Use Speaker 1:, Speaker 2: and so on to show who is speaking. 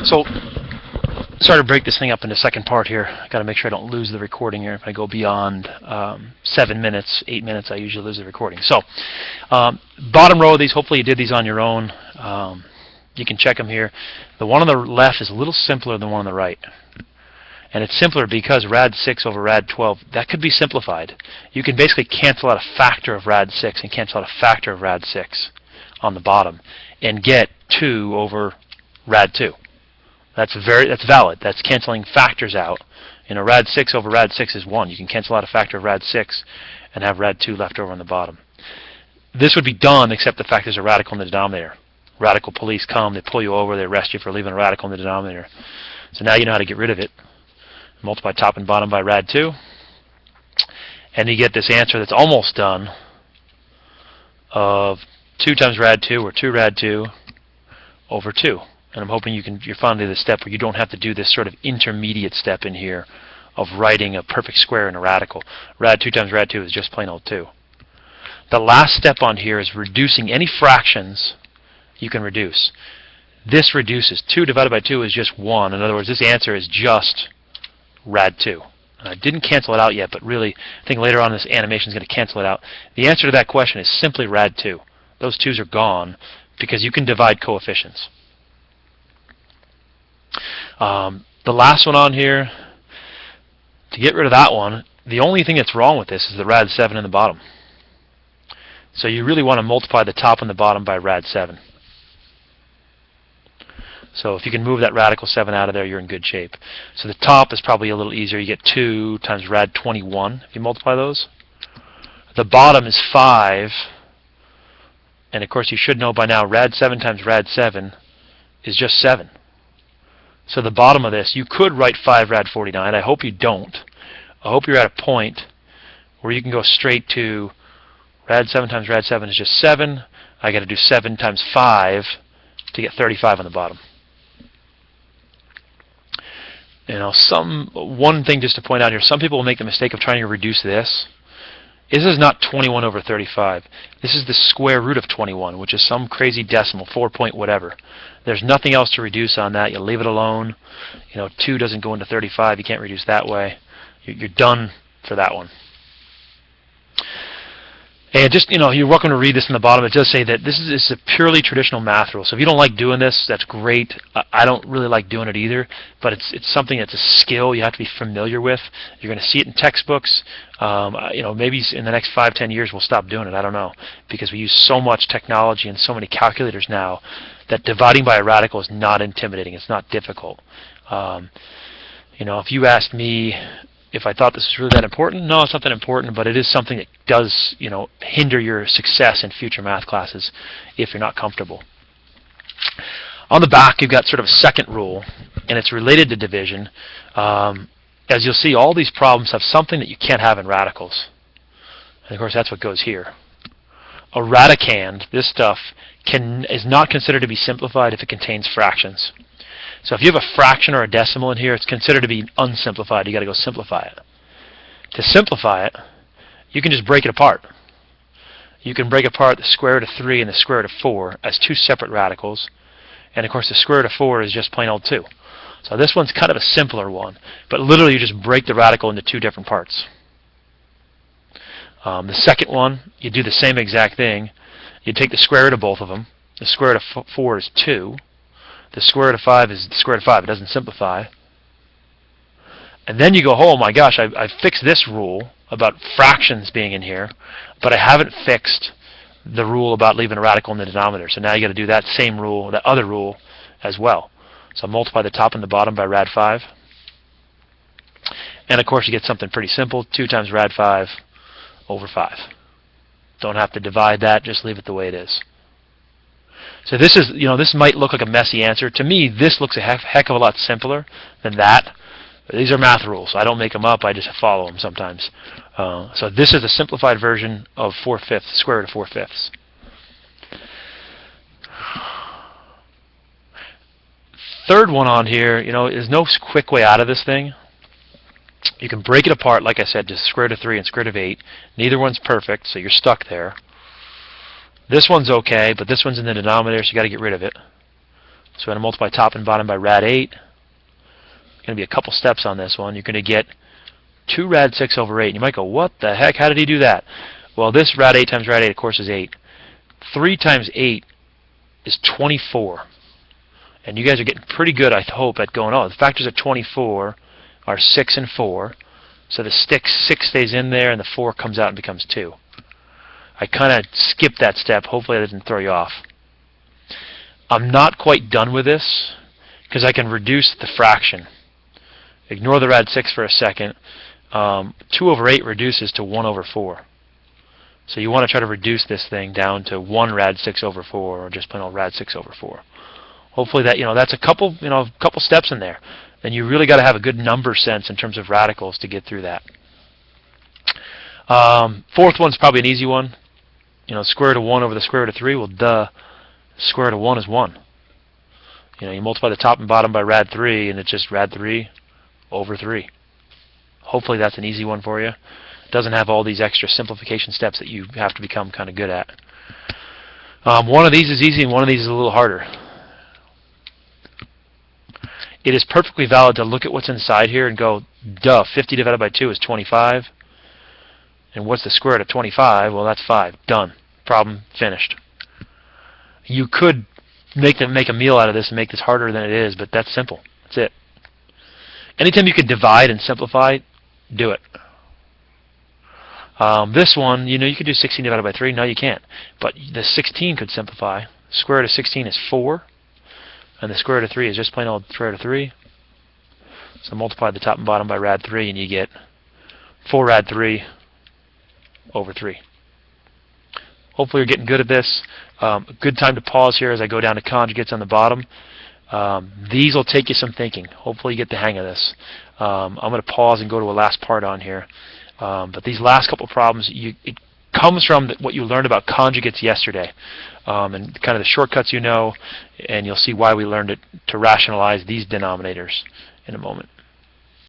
Speaker 1: So, sorry to break this thing up into second part here. I got to make sure I don't lose the recording here. If I go beyond 7 minutes, 8 minutes, I usually lose the recording. So, bottom row of these, hopefully you did these on your own. You can check them here. The one on the left is a little simpler than the one on the right. And it's simpler because Rad 6 over Rad 12, that could be simplified. You can basically cancel out a factor of Rad 6 and cancel out a factor of Rad 6 on the bottom and get 2 over Rad 2. That's valid. That's canceling factors out. You know, Rad 6 over Rad 6 is 1. You can cancel out a factor of Rad 6 and have Rad 2 left over on the bottom. This would be done except the fact there's a radical in the denominator. Radical police come, they pull you over, they arrest you for leaving a radical in the denominator. So now you know how to get rid of it. Multiply top and bottom by Rad 2. And you get this answer that's almost done of 2 times Rad 2 or 2 Rad 2 over 2. And I'm hoping you're finally to the step where you don't have to do this sort of intermediate step in here of writing a perfect square in a radical. Rad 2 times Rad 2 is just plain old 2. The last step on here is reducing any fractions you can reduce. This reduces. 2 divided by 2 is just 1. In other words, this answer is just Rad 2. And I didn't cancel it out yet, but really, I think later on this animation is going to cancel it out. The answer to that question is simply Rad 2. Those 2's are gone because you can divide coefficients. The last one on here, to get rid of that one, the only thing that's wrong with this is the Rad 7 in the bottom. So you really want to multiply the top and the bottom by Rad 7. So if you can move that radical 7 out of there, you're in good shape. So the top is probably a little easier. You get 2 times Rad 21 if you multiply those. The bottom is 5. And of course you should know by now Rad 7 times Rad 7 is just 7. So the bottom of this, you could write 5 Rad 49. I hope you don't. I hope you're at a point where you can go straight to Rad 7 times Rad 7 is just 7. I got to do 7 times 5 to get 35 on the bottom. You know, one thing just to point out here, some people will make the mistake of trying to reduce this. This is not 21 over 35. This is the square root of 21, which is some crazy decimal, 4 point whatever. There's nothing else to reduce on that. You leave it alone. You know, 2 doesn't go into 35. You can't reduce that way. You're done for that one. And just, you know, you're welcome to read this in the bottom. It does say that this is a purely traditional math rule. So if you don't like doing this, that's great. I don't really like doing it either, but it's something that's a skill you have to be familiar with. You're going to see it in textbooks. You know, maybe in the next 5-10 years we'll stop doing it. I don't know, because we use so much technology and so many calculators now that dividing by a radical is not intimidating. It's not difficult. You know, if you asked me if I thought this was really that important, no, it's not that important, but it is something that does, you know, hinder your success in future math classes if you're not comfortable. On the back, you've got sort of a second rule, and it's related to division. As you'll see, all these problems have something that you can't have in radicals. And of course, that's what goes here. A radicand, this stuff, is not considered to be simplified if it contains fractions. So if you have a fraction or a decimal in here, it's considered to be unsimplified. You got to go simplify it. To simplify it, you can just break it apart. You can break apart the square root of 3 and the square root of 4 as 2 separate radicals. And of course, the square root of 4 is just plain old 2. So this one's kind of a simpler one. But literally, you just break the radical into 2 different parts. The second one, you do the same exact thing. You take the square root of both of them. The square root of 4 is 2. The square root of 5 is the square root of 5. It doesn't simplify. And then you go, oh my gosh, I fixed this rule about fractions being in here, but I haven't fixed the rule about leaving a radical in the denominator. So now you got to do that same rule, that other rule as well. So multiply the top and the bottom by Rad 5. And of course you get something pretty simple, 2 times Rad 5 over 5. Don't have to divide that, just leave it the way it is. So this is, you know, this might look like a messy answer. To me, this looks a heck of a lot simpler than that. These are math rules. I don't make them up. I just follow them sometimes. So this is a simplified version of 4/5, square root of 4/5. Third one on here, you know, there's no quick way out of this thing. You can break it apart, like I said, just square root of 3 and square root of 8. Neither one's perfect, so you're stuck there. This one's okay, but this one's in the denominator, so you got to get rid of it. So we're going to multiply top and bottom by rad 8. Going to be a couple steps on this one. You're going to get 2 rad 6 over 8. And you might go, what the heck? How did he do that? Well, this rad 8 times rad 8, of course, is 8. 3 times 8 is 24. And you guys are getting pretty good, I hope, at going, oh, the factors of 24 are 6 and 4. So the 6 stays in there, and the 4 comes out and becomes 2. I kind of skipped that step. Hopefully that didn't throw you off. I'm not quite done with this because I can reduce the fraction. Ignore the rad 6 for a second. 2 over 8 reduces to 1 over 4. So you want to try to reduce this thing down to 1 rad 6 over 4, or just plain old rad 6 over 4. Hopefully that, that's a couple steps in there. And you really got to have a good number sense in terms of radicals to get through that. Fourth one's probably an easy one. Square root of 1 over the square root of 3. Well, duh. Square root of 1 is 1. You multiply the top and bottom by rad 3, and it's just rad 3 over 3. Hopefully that's an easy one for you. It doesn't have all these extra simplification steps that you have to become kind of good at. One of these is easy, and one of these is a little harder. It is perfectly valid to look at what's inside here and go, duh, 50 divided by 2 is 25. And what's the square root of 25? Well, that's 5. Done. Problem finished. You could make a meal out of this and make this harder than it is, but that's simple. That's it. Anytime you can divide and simplify, do it. This one, you could do 16 divided by 3. No, you can't. But the 16 could simplify. Square root of 16 is 4. And the square root of 3 is just plain old square root of 3. So multiply the top and bottom by rad 3, and you get 4 rad 3 over 3. Hopefully you're getting good at this. A good time to pause here as I go down to conjugates on the bottom. These will take you some thinking. Hopefully you get the hang of this. I'm going to pause and go to a last part on here. But these last couple problems, it comes from what you learned about conjugates yesterday. And kind of the shortcuts and you'll see why we learned it to rationalize these denominators in a moment.